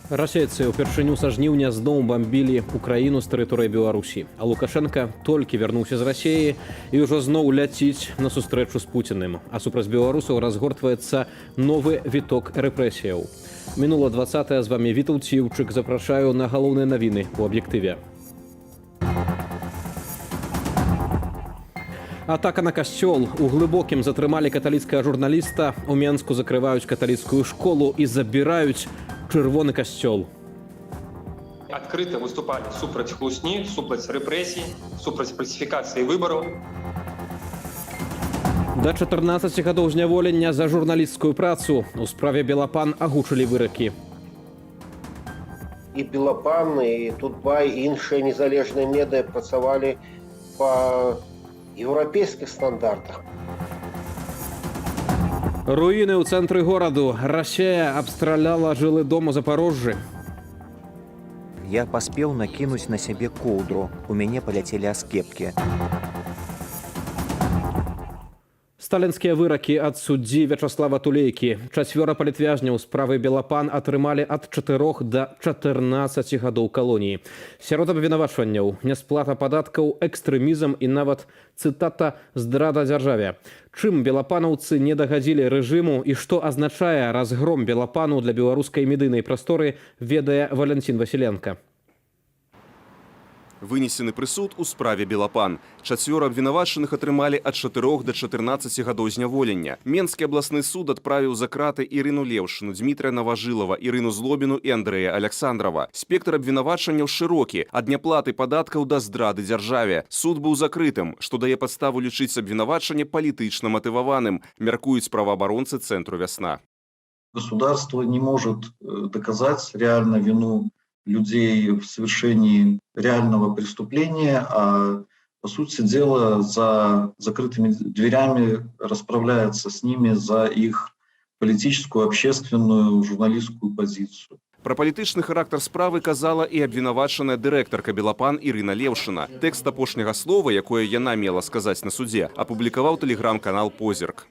Расейцы ўпершыню са жніўня зноў бамбілі Украіну з тэрыторыі Беларусі. А Лукашенко толькі вярнуўся з Расіі і ўжо зноў ляціць на сустрэчу з Пуціным. А супраць беларусаў разгортваецца новы віток рэпрэсіяў. Мінула 20-е, з вамі Вітаўт Ціўчык, запрашаю на галоўныя навіны у аб'ектыве. Атака на касцёл. У Глыбокім затрымалі каталіцкага журналіста. У Менску закрываюць каталіцкую школу і забіраюць чырвоны касцёл. Адкрыта выступалі супраць хлусні, супраць рэпрэсій, супраць фальсіфікацыі выбараў. Да 14 гадоў зняволення за журналісцкую працу. У справе Белапан агучылі выракі. І Белапан, і Тутбай, і іншыя незалежныя медыа працавалі па еўрапейскіх стандартах. Руіны ў цэнтры гораду. Расія абстраляла жылы дом у Запорожжы. Я паспеў накінуць на сябе коўдру. У мяне паляцелі аскепкі. Сталінскія выракі ад суддзі Вячаслава Тулейкі. 4 палітвязняў справы Белапан атрымалі ад 4 да 14 гадоў калоніі. Сярод абвінавачванняў несплата падаткаў, экстрэмізм і нават, цытата, здрада дзяржаве. Чым белапанаўцы не дагадзілі рэжыму і што азначае разгром Белапану для беларускай медыйнай прасторы, ведае Валянцін Васіленка. Вынесены прысуд у справе Белапан. 4 абвінавачаных атрымалі ад 4 до 14 гадоў зняволення. Менскі абласны суд адправіў за краты Ірыну Леўшыну, Дмітрая Наважылава, Ірыну Злобіну і Андрэя Аляксандрава. Спектр абвінавачанняў шырокі, ад няплаты падаткаў да здрады дзяржаве. Суд быў закрытым, што дае падставу лічыць абвінавачанне палітычна матываваным, мяркуюць праваабаронцы цэнтру «Вясна». Государство не может доказать реально вину людей в совершении реального преступления, а по сути дела за закрытыми дверями расправляется с ними за их политическую, общественную, журналистскую позицию. Пра палітычны характар справы казала і абвінавачаная дырэктарка Белапан Ірына Леўшына. Тэкст апошняга слова, якое яна мела сказаць на судзе, апублікаваў тэлеграм-канал «Позірк».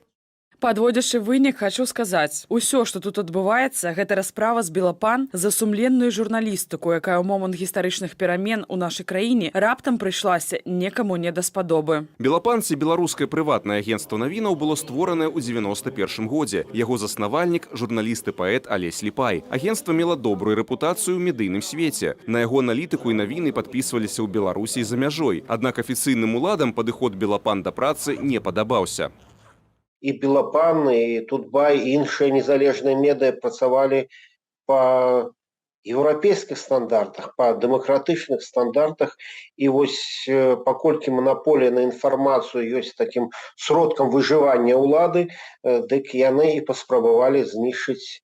Падводзячы вынік, хочу сказаць, усё, што тут адбываецца, гэта расправа з Белапан за сумленную журналістыку, якая ў момант гістарычных перамен у нашай краіне раптам прыйшлася некаму не даспадобы. Белапан ці беларускае прыватнае агенцтва навінаў было створанае ў 91 годзе. Яго заснавальнік – журналіст і паэт Алесь Ліпай. Агенцтва мела добрую рэпутацыю ў медыйным свеце. На яго аналітыку і навіны падпісваліся ў Беларусі і за мяжой. Аднак афіцыйным уладам падыход Белапан да працы не падабаўся. І Белапан, і Тутбай, і іншыя незалежныя медыа працавалі па еўрапейскіх стандартах, па дэмакратычных стандартах. І вось паколькі манаполія на інфармацыю ёсць такім сродкам выжывання ўлады, дык яны і паспрабавалі знішчыць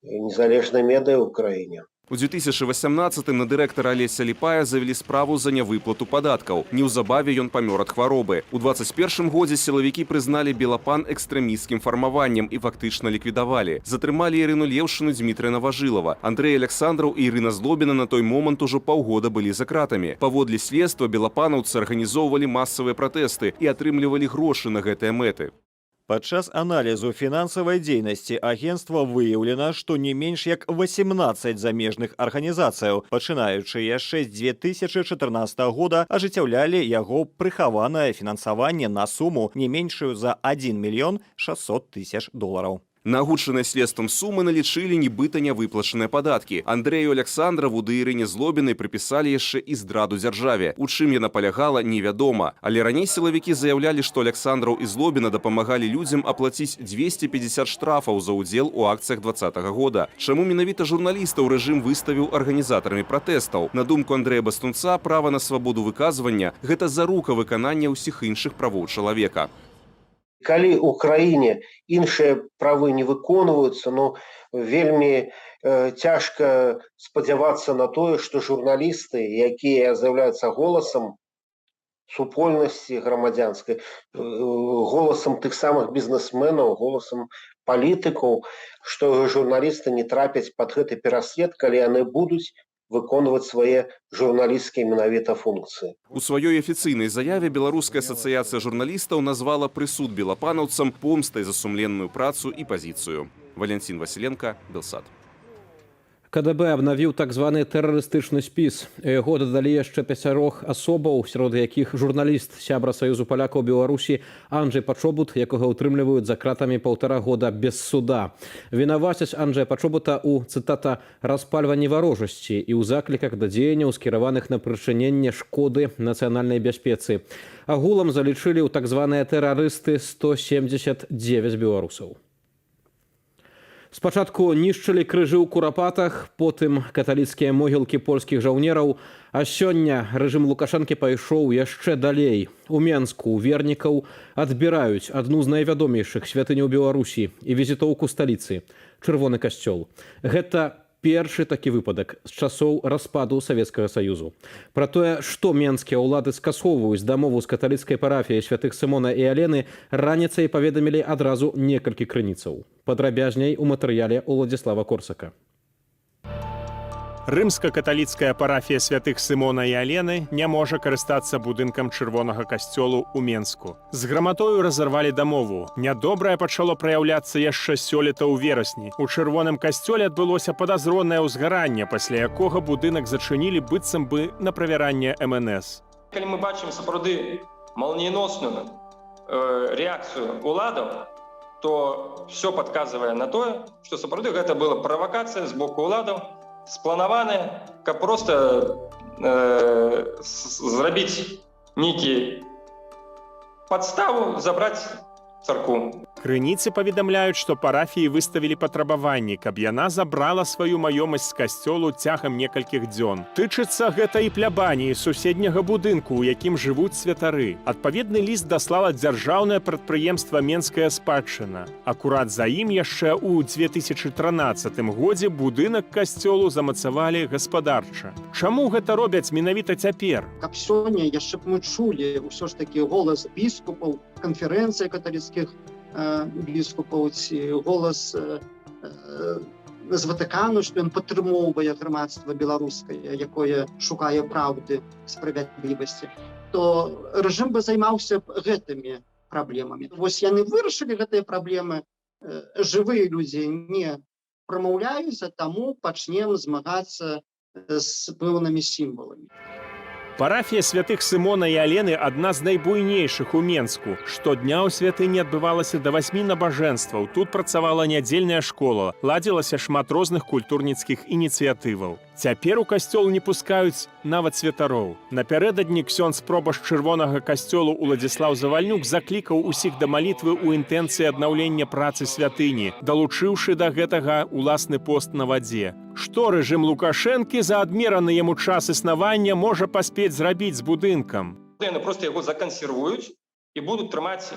незалежныя медыа ў краіне. У 2018-м на дырэктара Алеся Ліпая завялі справу за нявыплату падаткаў. Неўзабаве ён памёр ад хваробы. У 21 годзе сілавікі прызналі Белапан экстрэмісцкім фармаваннем і фактычна ліквідавалі. Затрымалі Ірыну Леўшыну, Дмітрая Наважылава. Андрэй Аляксандраў і Ірына Злобіна на той момант ужо паўгода былі за кратамі. Паводле следства белапанаўцы арганізоўвалі масавыя пратэсты і атрымлівалі грошы на гэтыя мэты. Падчас аналізу фінансавай дзейнасці агенцтва выяўлена, што не менш як 18 замежных арганізацыяў, пачынаючы яшчэ з 2014 года, ажыццяўлялі яго прыхаванае фінансаванне на суму не меншую за 1 мільён 600 тысяч долараў. На агучаныя следствам сумы налічылі нібыта нявыплачаныя падаткі. Андрэю Аляксандраву ды Ірыне Злобінай прыпісалі яшчэ і здраду дзяржаве. У чым яна палягала, невядома. Але раней сілавікі заяўлялі, што Аляксандраў і Злобіна дапамагалі людзям аплаціць 250 штрафаў за ўдзел у акцыях 2020 года. Чаму менавіта журналістаў рэжым выставіў арганізатарамі пратэстаў? На думку Андрэя Бастунца, права на свабоду выказвання – гэта зарука выканання ўсіх іншых правоў чалавека. Калі ў краіне іншыя правы не выконваюцца, вельмі цяжка спадзявацца на тое, што журналісты, якія з'яўляюцца голасам супольнасці грамадзянскай, голасам тых самых бізнесменаў, голасам палітыкаў, што журналісты не трапяць пад гэты пераслед, калі яны будуць выконваць свае журналісцкія менавіта функцыі. У сваёй афіцыйнай заяве Беларуская асацыяцыя журналістаў назвала прысуд белапанаўцам помстай за сумленную працу і пазіцыю. Валянцін Васіленка, Белсат. КДБ абнавіў так званы тэрарыстычны спіс. У яго дадалі яшчэ 5 асобаў, сярод якіх журналіст, сябра Саюзу палякаў Беларусі Анджэй Пачобут, якога ўтрымліваюць за кратамі 1,5 года без суда. Вінавацяць Анджэя Пачобута ў, цытата, «распальванні варожасці» і ў закліках да дзеянняў, скіраваных на прычыненне шкоды нацыянальнай бяспецы. Агулам залічылі ў так званыя тэрарысты 179 беларусаў. Спачатку нішчылі крыжы ў курапатах, потым каталіцкія могілкі польскіх жаўнераў, а сёння рэжым Лукашэнкі пайшоў яшчэ далей. У Менску ў вернікаў адбіраюць адну з найвядомейшых святыняў Беларусі і візітоўку сталіцы – Чырвоны касцёл. Гэта першы такі выпадак з часоў распаду Савецкага Саюзу. Пра тое, што менскія ўлады скасоўваюць дамову з каталіцкай парафіяй святых Сымона і Алены, раніцай паведамілі адразу некалькі крыніцаў. Падрабязней у матэрыяле Уладзіслава Корсака. Рымска-каталіцкая парафія святых Сымона і Алены не можа карыстацца будынкам Чырвонага касцёлу ў Менску. З граматою разарвалі дамову. Нядобрае пачало праяўляцца яшчэ сёлета ў верасні. У Чырвоным касцёле адбылося падазронае ўзгаранне, пасля якога будынак зачынілі быццам бы на правяранне МНС. Калі мы бачым сапраўды молниеносную реакцию уладаў, то все падказвае на тое, што сапраўды гэта была правакацыя з боку уладаў, спланаваная, каб просто зрабіць нейкі падставу, забраць царкву. Крыніцы паведамляюць, што парафіі выставілі патрабаванні, каб яна забрала сваю маёмасць з касцёлу цягам некалькіх дзён. Тычыцца гэта і плябаніі суседняга будынку, у якім жывуць святары. Адпаведны ліст даслала дзяржаўнае прадпрыемства «Менская спадчына». Акурат за ім яшчэ ў 2013 годзе будынак касцёлу замацавалі гаспадарча. Чаму гэта робяць менавіта цяпер? Каб сёння яшчэ б мы чулі ўсё ж такі голас біскупаў, канферэнцыя каталіцкіх біскупаў, ці голас з Ватыкану, што ён падтрымоўвае грамадства беларускае, якое шукае праўды, справядлівасці, то рэжым бы займаўся гэтымі праблемамі. Вось яны вырашылі гэтыя праблемы, жывыя людзі не прамаўляюцца, таму пачнем змагацца з пэўнымі сімваламі. Парафія святых Сымона і Алены адна з найбуйнейшых у Менску. Штодня ў святыні адбывалася да 8 набажэнстваў. Тут працавала нядзельная школа, ладзілася шмат розных культурніцкіх ініцыятываў. Цяпер у касцёл не пускаюць нават святароў. Напярэдадні ксёндз пробашч Чырвонага касцёлу Уладзіслаў Завальнюк заклікаў усіх да малітвы ў інтэнцыі аднаўлення працы святыні, далучыўшы да гэтага уласны пост на вадзе. Што рэжым Лукашэнкі за адмераны яму час існавання можа паспець зрабіць з будынкам? Яны просто яго закансервуюць і будуць трымаць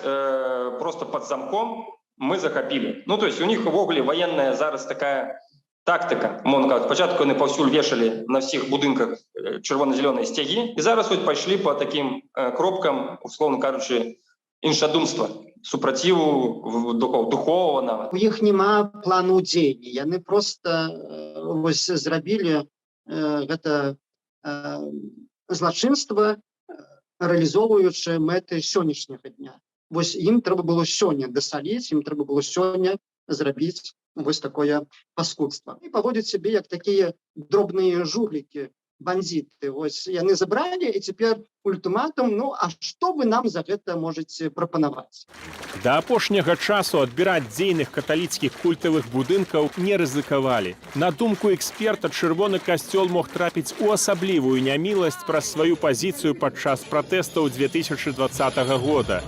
просто пад замком. Мы захапілі. Ну, то есть у них увогуле военная зараз такая тактика. Спачатку яны паўсюль вешалі на ўсіх будынках чырвона-зялёныя сцягі, і зараз вот пайшлі по таким кропкам, условно кажучы, іншадумства, супраціву духового нават. У іх няма плану дзеяння. Яны просто вось зрабілі гэта злачынства, рэалізоўваючы мэты сённяшняга дня. Вось ім трэба было сёння дасаліць, ім трэба было сёння зрабіць вось такое паскудства. І паводзяць сябе як такія дробныя жулікі, бандиты. Вось яны забралі, і цяпер ультыматум, ну, а што вы нам за гэта можаце прапанаваць? Да апошняга часу адбіраць дзейных каталіцкіх культавых будынкаў не рызыкавалі. На думку эксперта, Чырвоны касцёл мог трапіць у асаблівую няміласць праз сваю пазіцыю падчас пратэстаў 2020 года.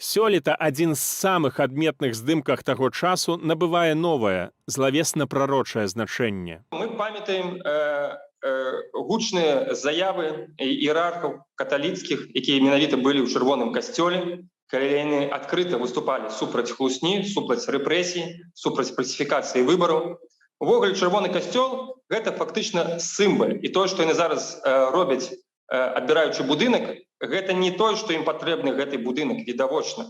Сёлета адзін з самых адметных здымках таго часу набывае новае, злавесна-прарочае значэнне. Мы памятаем гучныя заявы іерархаў каталіцкіх, якія менавіта былі ў Чырвоным касцёле, калі яны адкрыта выступалі супраць хлусні, супраць рэпрэсій, супраць фальсіфікацыі выбараў. Увогуле Чырвоны касцёл гэта фактычна сімвал. І тое, што яны зараз робяць, адбіраючы будынак, гэта не тое, што ім патрэбны гэты будынак, відавочна.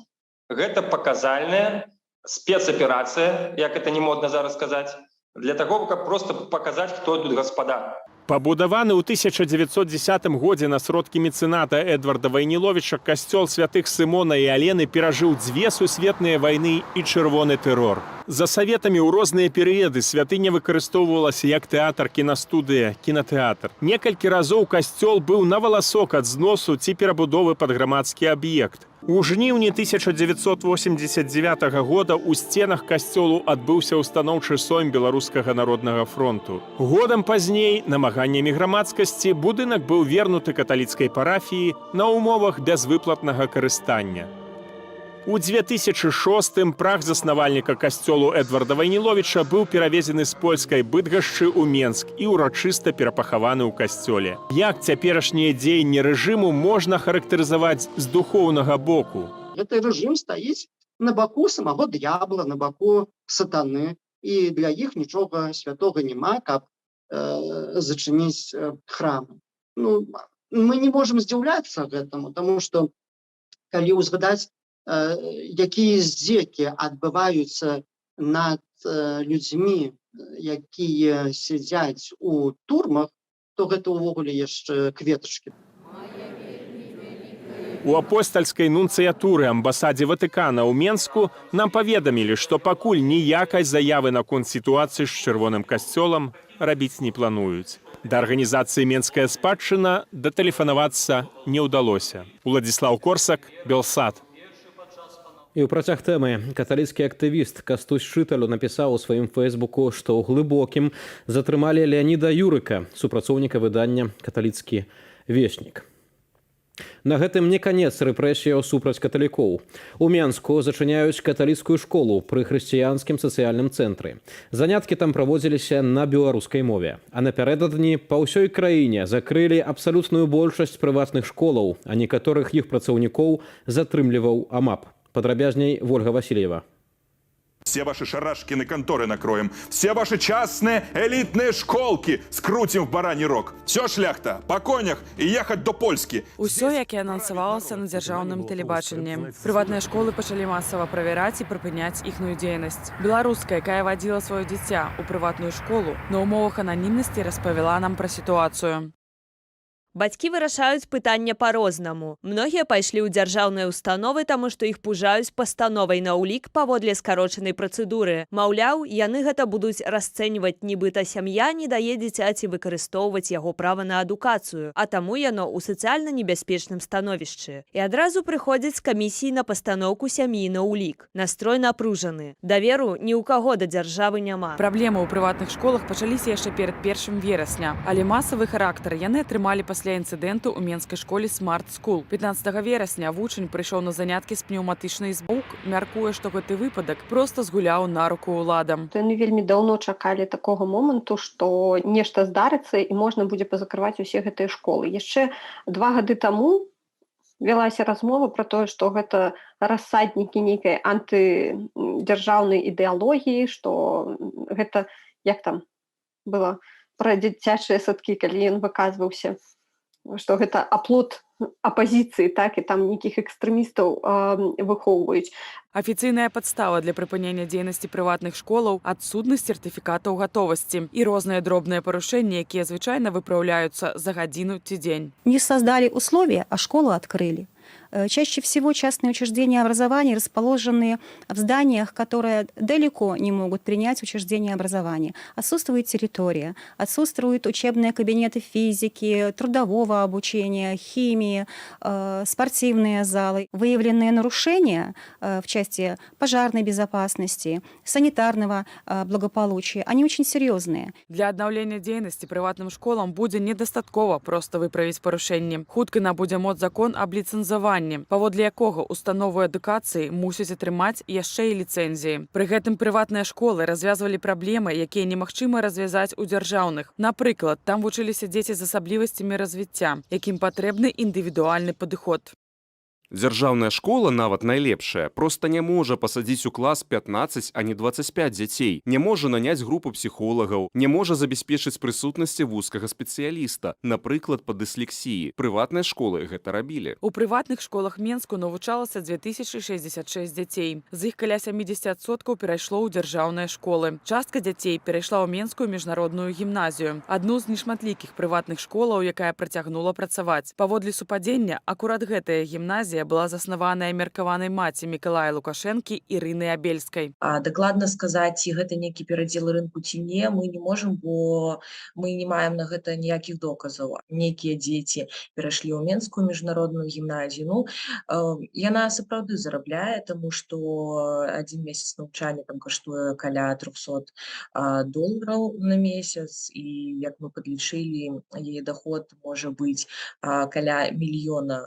Гэта паказальная спецаперацыя, як это не модна зараз сказаць, для таго, каб проста паказаць, хто тут гаспадар. Пабудаваны ў 1910 годзе на сродкі мецэната Эдварда Вайніловіча касцёл святых Сымона і Алены перажыў 2 сусветныя вайны і чырвоны тэрор. За саветамі ў розныя перыяды святыня выкарыстоўвалася як тэатр, кінастудыя, кінатэатр. Некалькі разоў касцёл быў на валасок ад зносу ці перабудовы пад грамадскі аб'ект. У жніўні 1989 года ў сценах касцёлу адбыўся ўстаноўчы сойм Беларускага народнага фронту. Годам пазней намаганнямі грамадскасці будынак быў вернуты каталіцкай парафіі на ўмовах бязвыплатнага карыстання. У 2006-м прах заснавальніка касцёлу Эдварда Вайніловіча быў перавезены з польскай Быдгашчы ў Менск і ўрачыста перапахаваны ў касцёле. Як цяперашнія дзеянні рэжыму можна характарызаваць з духоўнага боку? Гэты рэжым стаіць на баку самого д'ябла, на баку сатаны, і для іх нічога святога няма, каб зачыніць храмы. Ну, мы не можам здзіўляцца гэтаму, таму што калі ўзгадаць, якія здзекі адбываюцца над людзьмі, якія сядзяць у турмах, то гэта ўвогуле яшчэ кветачкі. У апостальскай нунцыятуры амбасадзе Ватыкана ў Менску нам паведамілі, што пакуль ніякай заявы наконт сітуацыі з чырвоным касцёлам рабіць не плануюць. Да арганізацыі «Менская спадчына» датэлефанавацца не ўдалося. Уладзіслаў Корсак, Белсат. І ў працяг тэмы каталіцкі актывіст Кастусь Шыталю напісаў у сваім фэйсбуку, што ў глыбокім затрымалі Леаніда Юрыка, супрацоўніка выдання «Каталіцкі веснік». На гэтым не канец рэпрэсіяў супраць каталікоў. У Менску зачыняюць каталіцкую школу пры хрысціянскім сацыяльным цэнтры. Заняткі там праводзіліся на беларускай мове. А напярэдадні па ўсёй краіне закрылі абсалютную большасць прыватных школаў, а некаторых іх працаўнікоў затрымліваў АМАП. Падрабязней Вольга Васильева. Все ваши шарашкины конторы накроем. Все ваши частные элитные школки скрутим в бараний рог. Все, шляхта, по конях и ехать до Польски. Усё, як і анансавалася на дзяржаўным тэлебачанні. Прыватныя школы пачалі масава правяраць і прыпыняць іхную дзейнасць. Беларуска, якая вадзіла сваё дзіця ў прыватную школу, на ўмовах ананімнасці распавяла нам пра сітуацыю. Бацькі вырашаюць пытанне па-рознаму. Многія пайшлі ў дзяржаўныя установы, таму што іх пужаюць пастановай на ўлік паводле скарочанай працэдуры. Маўляў, яны гэта будуць расцэньваць, нібыта сям'я не дае дзіцяці выкарыстоўваць яго права на адукацыю, а таму яно ў сацыяльна небяспечным становішчы. І адразу прыходзяць з камісіі на пастаноўку сям'і на ўлік. Настрой напружаны. Даверу ні ў каго да дзяржавы няма. Праблемы ў прыватных школах пачаліся яшчэ перад 1 верасня, але масавы характар яны атрымалі пасля інцыдэнту ў менскай школе Smart School. 15 верасня вучань прыйшоў на заняткі з пнеўматычнай збоку, мяркуе, што гэты выпадак проста згуляў на руку ўладам. Яны вельмі даўно чакалі такога моманту, што нешта здарыцца і можна будзе пазакрываць усе гэтыя школы. Яшчэ 2 гады таму вялася размова пра тое, што гэта рассаднікі нейкай антыдзяржаўнай ідэалогіі, што гэта, як там было, пра дзіцячыя садкі, калі ён выказваўся, што гэта аплот апазіцыі, так, і там нейкіх экстрэмістаў выхоўваюць. Афіцыйная падстава для прыпынення дзейнасці прыватных школаў – адсутнасць сертыфікатаў гатовасці і розныя дробныя парушэнні, якія звычайна выпраўляюцца за гадзіну ці дзень. Не создали условия, а школу открыли. Чаще всего частные учреждения образования расположены в зданиях, которые далеко не могут принять учреждения образования. Отсутствует территория, отсутствуют учебные кабинеты физики, трудового обучения, химии, спортивные залы. Выявленные нарушения в части пожарной безопасности, санитарного благополучия, они очень серьезные. Для аднаўлення дзейнасці прыватным школам будзе недастаткова проста выправіць парушэнні. Хутка набудзе моц закон аб ліцэнзаванні, паводле якога установы адукацыі мусяць атрымаць яшчэ і ліцэнзіі. Пры гэтым прыватныя школы развязвалі праблемы, якія немагчыма развязаць у дзяржаўных. Напрыклад, там вучыліся дзеці з асаблівасцямі развіцця, якім патрэбны індывідуальны падыход. Дзяржаўная школа, нават найлепшая, проста не можа пасадзіць у клас 15, а не 25 дзяцей, не можа наняць групу псіхолагаў, не можа забяспечыць прысутнасці вузкага спецыяліста, напрыклад, па дыслексіі. Прыватныя школы гэта рабілі. У прыватных школах Менску навучалася 2066 дзяцей. З іх каля 70% перайшло ў дзяржаўныя школы. Частка дзяцей перайшла ў Менскую міжнародную гімназію, адну з нешматлікіх прыватных школаў, якая працягнула працаваць. Паводле супадзення, акурат гэтая гімназія была заснаваная меркаванай маці Мікалая Лукашэнкі Ірынай Абельскай. Дакладна сказаць, ці гэта нейкі перадзел рынку ці не, мы не можам, бо мы не маем на гэта ніякіх доказаў. Нейкія дзеці перайшлі ў Менскую міжнародную гімназію. Ну, яна сапраўды зарабляе, таму што адзін месяц навучання там каштуе каля $300 на месяц, і як мы падлічылі, яе доход можа быць каля $1 мільёна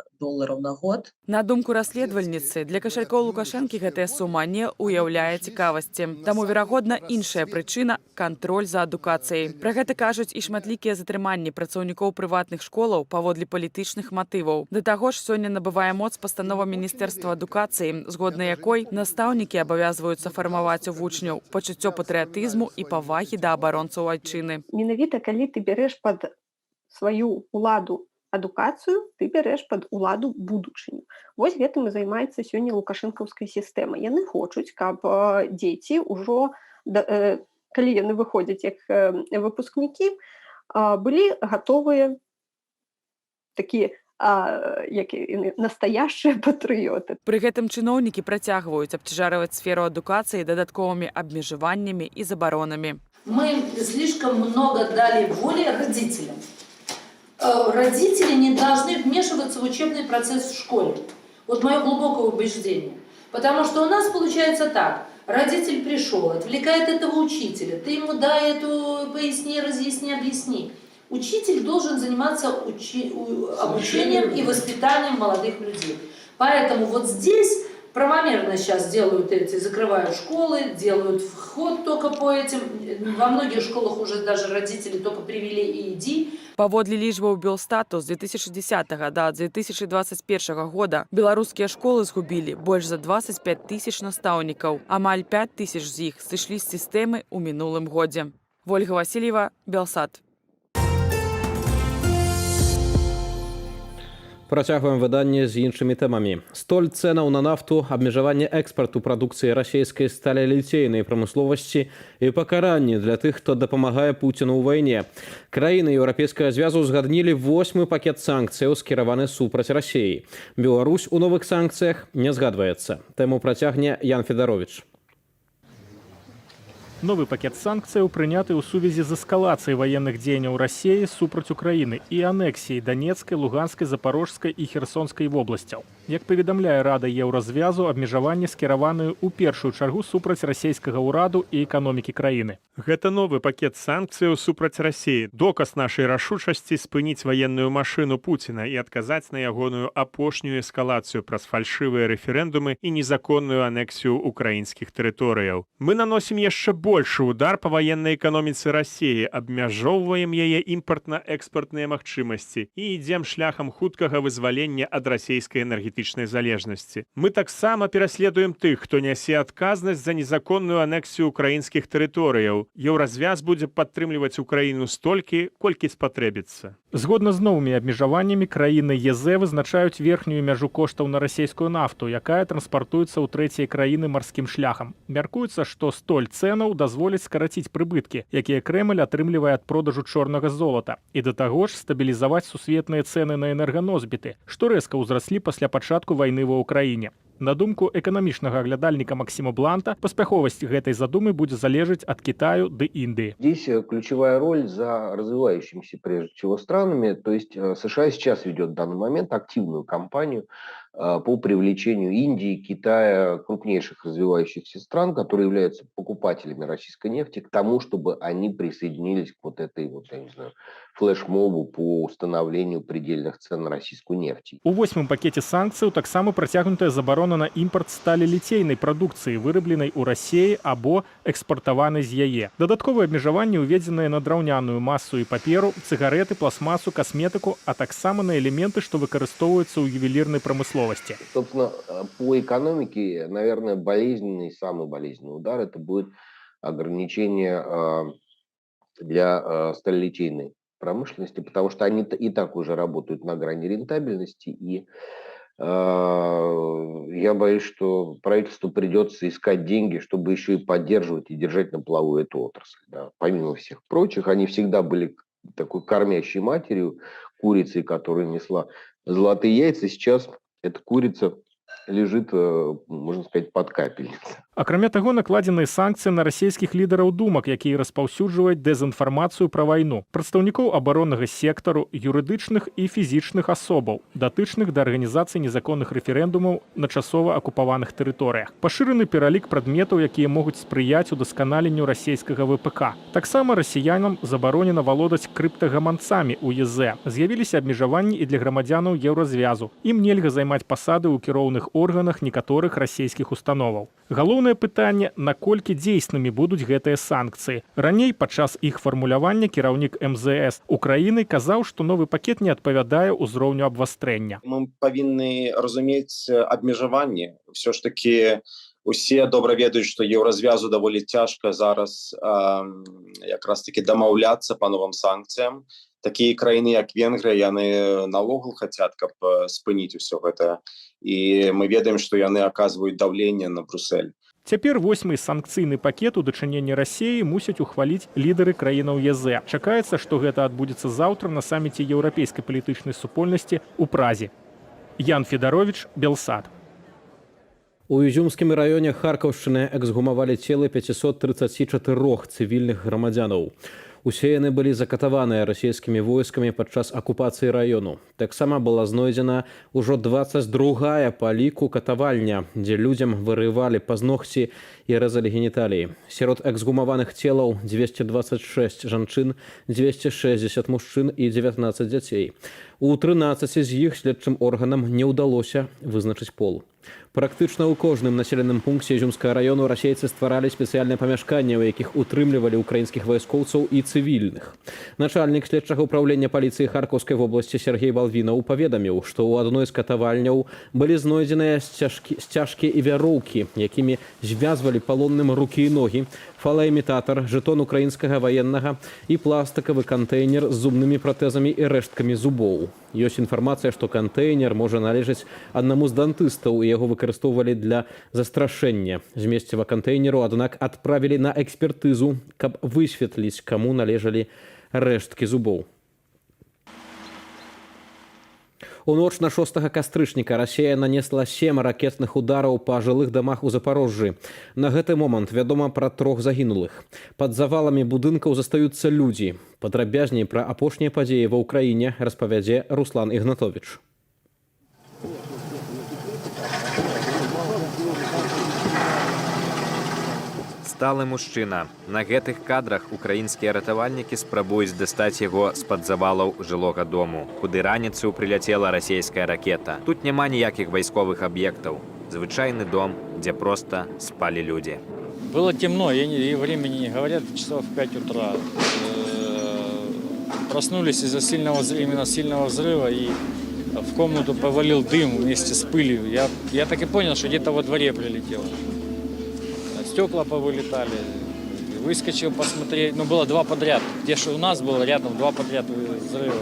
на год. На думку расследавальніцы, для кашалькоў Лукашэнкі гэтая сума не ўяўляе цікавасці. Таму, верагодна, іншая прычына – кантроль за адукацыяй. Пра гэта кажуць і шматлікія затрыманні працаўнікоў прыватных школаў паводле палітычных матываў. Да таго ж, сёння набывае моц пастанова Міністэрства адукацыі, згодна якой настаўнікі абавязваюцца фармаваць у вучняў пачуццё патрыятызму і павагі да абаронцаў айчыны. Менавіта калі ты бярэш пад сваю уладу адукацыю, ты бярэш пад уладу будучыню. Вось гэтым і займаецца сёння лукашэнкаўская сістэма. Яны хочуць, каб дзеці ўжо, калі яны выходзяць як выпускнікі, былі гатовыя такія настоящие патрыёты. Пры гэтым чыноўнікі працягваюць абцяжарваць сферу адукацыі дадатковымі абмежаваннямі і забаронамі. Мы слишком много дали воли родителям. Родители не должны вмешиваться в учебный процесс в школе. Вот мое глубокое убеждение. Потому что у нас получается так. Родитель пришел, отвлекает этого учителя. Ты ему дай эту поясни, разъясни, объясни. Учитель должен заниматься обучением и воспитанием молодых людей. Поэтому вот здесь правомерно сейчас делают закрывают школы, делают вход только по этим. Во многих школах уже даже родители только привели и иди. Паводле лічбаў Белстату з 2010 да 2021 года беларускія школы згубілі больш за 25 тысяч настаўнікаў. Амаль 5 тысяч з іх сышлі з сістэмы ў мінулым годзе. Вольга Васильева, Белсат. Працягваем выданне з іншымі тэмамі. Столь цэнаў на нафту, абмежаванне экспарту прадукцыі расійскай сталеліцейнай прамысловасці і пакаранні для тых, хто дапамагае Пуціну ў вайне. Краіны Еўрапейскага звязу узгаднілі 8-мы пакет санкцыяў, скіраваны супраць Расіі. Беларусь у новых санкцыях не згадваецца. Тэму працягне Ян Федарович. Новы пакет санкцыяў прыняты ў сувязі з эскалацыяй ваенных дзеянняў Расіі супраць Украіны і анексіяй Данецкай, Луганскай, Запорожскай і Херсонскай вобласцяў. Як паведамляе Рада Еўразвязу, абмежаванні скіраваныя ў першую чаргу супраць расійскага ўраду і эканомікі краіны. Гэта новы пакет санкцыяў супраць Расіі, доказ нашай рашучасці спыніць ваенную машыну Пуціна і адказаць на ягоную апошнюю эскалацыю праз фальшывыя рэферэндумы і незаконную анексію украінскіх тэрыторыяў. Мы наносім яшчэ большы удар па ваеннай эканоміцы Расіі, абмяжоўваем яе імпартна-экспартныя магчымасці і ідзем шляхам хуткага вызвалення ад расійскай энергетычнай залежнасці. Мы таксама пераследуем тых, хто нясе адказнасць за незаконную анексію украінскіх тэрыторыяў. Еўразвяз будзе падтрымліваць Украіну столькі, колькі спатрэбіцца. Згодна з новымі абмежаваннямі, краіны ЕЗ вызначаюць верхнюю мяжу коштаў на расійскую нафту, якая транспартуецца ў трэцяй краіны марскім шляхам. Мяркуецца, што столь цэнаў дазволіць скараціць прыбыткі, якія Крэмль атрымлівае ад продажу чорнага золата, і да таго ж стабілізаваць сусветныя цэны на энерганосьбіты, што рэзка ўзраслі пасля пачатку вайны ва Ўкраіне. На думку эканамічнага аглядальніка Максима Бланта, паспяховасць гэтай задумы будзе залежаць ад Китаю ды Индии. Здесь ключевая роль за развивающимися прежде всего странами. То есть США сейчас ведет в данный момент активную кампанию по привлечению Индии, Китая, крупнейших развивающихся стран, которые являются покупателями российской нефти, к тому, чтобы они присоединились к вот этой вот, я не знаю, флешмобу по установлению предельных цен на российскую нефть. У 8-м пакете санкцыяў таксама працягнутая забарона на імпарт сталеліцейнай прадукцыі, вырабленай у Расіі або экспартаванай з яе. Дадатковыя абмежаванні ўведзеныя на драўняную масу і паперу, цыгареты, пластмасу, касметыку, а таксама на элементы, што выкарыстоўваюцца ў ювелірнай прамысловасці. прамысловасці. Собственно, по экономике, наверное, самый болезненный удар это будет ограничение для сталелитейной промышленности, потому что они и так уже работают на грани рентабельности, и я боюсь, что правительству придется искать деньги, чтобы еще и поддерживать и держать на плаву эту отрасль. Да. Помимо всех прочих, они всегда были такой кормящей матерью, курицей, которая несла золотые яйца. Сейчас эта курица лежит, можно сказать, под капельницей. Акрамя таго, накладзеныя санкцыі на расійскіх лідараў думак, якія распаўсюджваюць дэзінфармацыю пра вайну, прадстаўнікоў абароннага сектару, юрыдычных і фізічных асобаў, датычных да арганізацыі незаконных рэферэндумаў на часова акупаваных тэрыторыях. Пашыраны пералік прадметаў, якія могуць спрыяць удасканаленню расійскага ВПК. Таксама расіянам забаронена валодаць крыптагаманцамі ў ЕЗ. З'явіліся абмежаванні і для грамадзянаў Еўразвязу. Ім нельга займаць пасады ў кіроўных органах некаторых расійскіх установаў. Галоўнае пытанне, наколькі дзейснымі будуць гэтыя санкцыі. Раней падчас іх фармулявання кіраўнік МЗС Украіны казаў, што новы пакет не адпавядае ўзроўню абвастрэння. Мы павінны разумець абмежаванні. Все ж таки усе добра ведаюць, што Еўразвязу даволі цяжка зараз якраз таки дамаўляцца па новым санкцыям. Такія краіны, як Венгрыя, яны наогул хацяць, каб спыніць усё гэта. І мы ведаем, што яны аказваюць даўленне на Брюссель. Цяпер 8-й санкцыйны пакет у дачыненні Расіі мусяць ухваліць лідары краінаў ЕЗ. Чакаецца, што гэта адбудзецца заўтра на саміце еўрапейскай палітычнай супольнасці ў Празе. Ян Федарович, Белсад. У Ізюмскім раёне Харкаўшчыны эксгумавалі целы 534 цывільных грамадзянаў. Усе яны былі закатаваныя расійскімі войскамі падчас акупацыі раёну. Таксама была знойдзена ўжо 22-я па ліку катавальня, дзе людзям вырывалі пазногці і рэзалі геніталіі. Сярод эксгумаваных целаў 226 жанчын, 260 мужчын і 19 дзяцей. У 13 з іх следчым органам не ўдалося вызначыць пол. Практычна ў кожным населеным пункце Ізюмскага раёну расейцы стваралі спецыяльныя памяшканні, у якіх утрымлівалі украінскіх вайскоўцаў і цывільных. Начальнік следчага ўпраўлення паліцыі Харкаўскай вобласці Сергей Балвінаў паведаміў, што ў адной з катавальняў былі знойдзеныя сцяжкі і вяроўкі, якімі звязвалі палонным рукі і ногі, фалаімітатар, жэтон украінскага ваеннага і пластыкавы кантэйнер з зубнымі пратэзамі і рэшткамі зубоў. Ёсць інфармацыя, што кантэйнер можа належаць аднаму з дантыстаў, і яго выкарыстоўвалі для застрашэння. Змесціва кантэйнеру, аднак, адправілі на экспертызу, каб высветліць, каму належалі рэшткі зубоў. У ноч на 6 кастрычніка Расія нанесла 7 ракетных удараў па жылых дамах у Запарожжы. На гэты момант вядома пра 3 загінулых. Пад заваламі будынкаў застаюцца людзі. Падрабязней пра апошнія падзеі ва ўкраіне распавядзе Руслан Ігнатовіч. Сталы мужчына. На гэтых кадрах украінскія ратавальнікі спрабуюць дастаць яго з-пад завалаў жылога дому, куды раніцаю прыляцела расійская ракета. Тут няма ніякіх вайсковых аб'ектаў. Звычайны дом, дзе проста спалі людзі. Было темно, и времени не говорят, часов в 5 утра. Проснулись из-за сильного взрыва, и в комнату повалил дым вместе с пылью. Я так и понял, что где-то во дворе прилетело. Стекла повылетали. Выскочил посмотреть. Ну, было 2 подряд. Где что у нас было рядом, 2 подряд взрыва.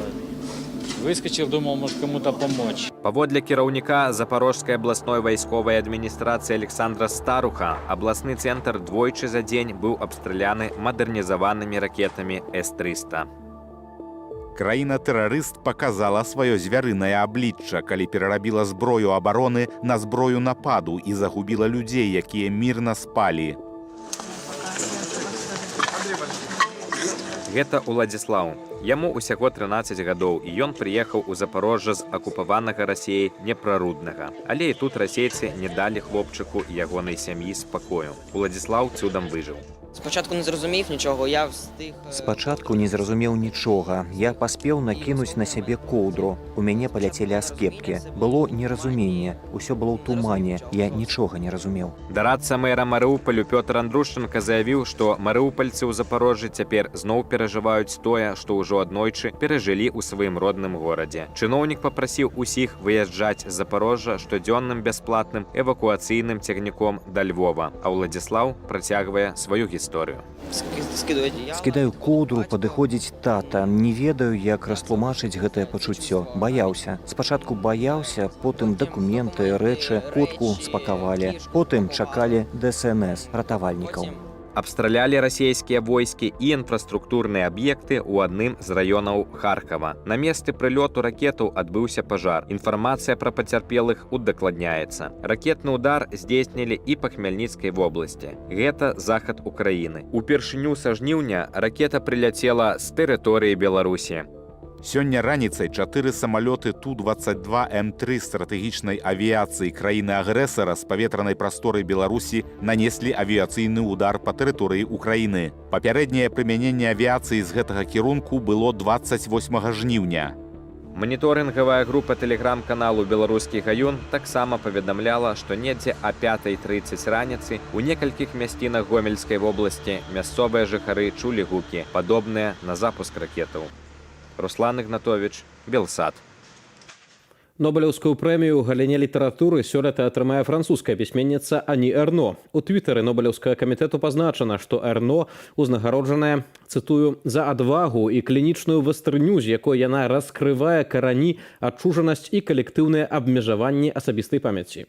Выскочил, думал, может кому-то помочь. Паводле кіраўніка Запорожскай абласной вайсковай адміністрацыі Александра Старуха, абласны цэнтр двойчы за дзень быў абстраляны мадэрнізаванымі ракетамі С-300. Краіна-тэрарыст паказала сваё звярынае аблічча, калі перарабіла зброю абароны на зброю нападу і загубіла людзей, якія мірна спалі. Гэта Уладзіслаў. Яму ўсяго 13 гадоў, і ён прыехаў у Запорожжа з акупаванага Расіяй Днепраруднага. Але і тут расейцы не далі хлопчыку і ягонай сям'і спакою. Уладзіслаў цудам выжыў. Спачатку не зрозумів нічого, я встиг... Спачатку не зразумеў нічога. Я паспеў накінуць на сябе коўдру. У мяне паляцелі аскепкі. Было неразуменне. Усё было ў тумане. Я нічога не разумеў. Дарадца мэра Марыуполю Пётр Андрушченко заявіў, што марыупальцы ў Запарожжы цяпер зноў перажываюць тое, што ўжо аднойчы перажылі ў сваім родным горадзе. Чыноўнік папрасіў усіх выязджаць з Запарожжа штодзённым бясплатным эвакуацыйным цягніком да Львова. А Ўладзіслаў працягвае сваю гісторыю. Скідаю коўдру, падыходзіць тата. Не ведаю, як растлумачыць гэтае пачуццё. Баяўся. Спачатку баяўся, потым дакументы, рэчы, котку спакавалі. Потым чакалі ДСНС, ратавальнікаў. Абстралялі расійскія войскі і інфраструктурныя аб'екты ў адным з раёнаў Харкава. На месцы прылёту ракетаў адбыўся пажар. Інфармацыя пра пацярпелых удакладняецца. Ракетны ўдар здзейснілі і па Хмельніцкай вобласці. Гэта захад Украіны. Упершыню са жніўня ракета прыляцела з тэрыторыі Беларусі. Сёння раніцай 4 самалёты Ту-22М3 стратэгічнай авіяцыі краіны-агрэсара з паветранай прасторы Беларусі нанеслі авіяцыйны ўдар па тэрыторыі Украіны. Папярэдняе прымяненне авіяцыі з гэтага кірунку было 28 жніўня. Маніторынгавая група тэлеграм-каналу «Беларускі гаюн» таксама паведамляла, што недзе о 5:30 раніцы у некалькіх мясцінах Гомельскай вобласці мясцовыя жыхары чулі гукі, падобныя на запуск ракетаў. Руслан Ігнатович, Белсад. Нобелевскую прэмію ў галіне літаратуры сёлета атрымае французская пісьменніца Ані Эрно. У твітары Нобелевскага камітэту пазначана, што Эрно узнагароджаная, цытую, за адвагу і клінічную вастрыню, з якой яна раскрывае карані, адчужанасць і калектыўныя абмежаванні асабістай памяці.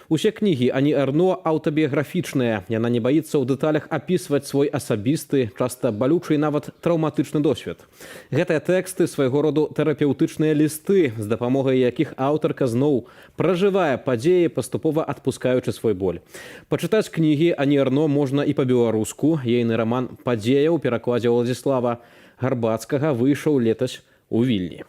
Усе кнігі Ані Эрно аўтабіяграфічныя. Яна не баіцца ў дэталях апісваць свой асабісты, часта балючы і нават траўматычны досвед. Гэтыя тэксты свайго роду тэрапеўтычныя лісты, з дапамогай якіх аўтарка зноў пражывае падзеі, паступова адпускаючы свой боль. Пачытаць кнігі Ані Эрно можна і па-беларуску. Ейны раман «Падзея» у перакладзе Ўладзіслава Гарбацкага выйшаў летась у Вільні.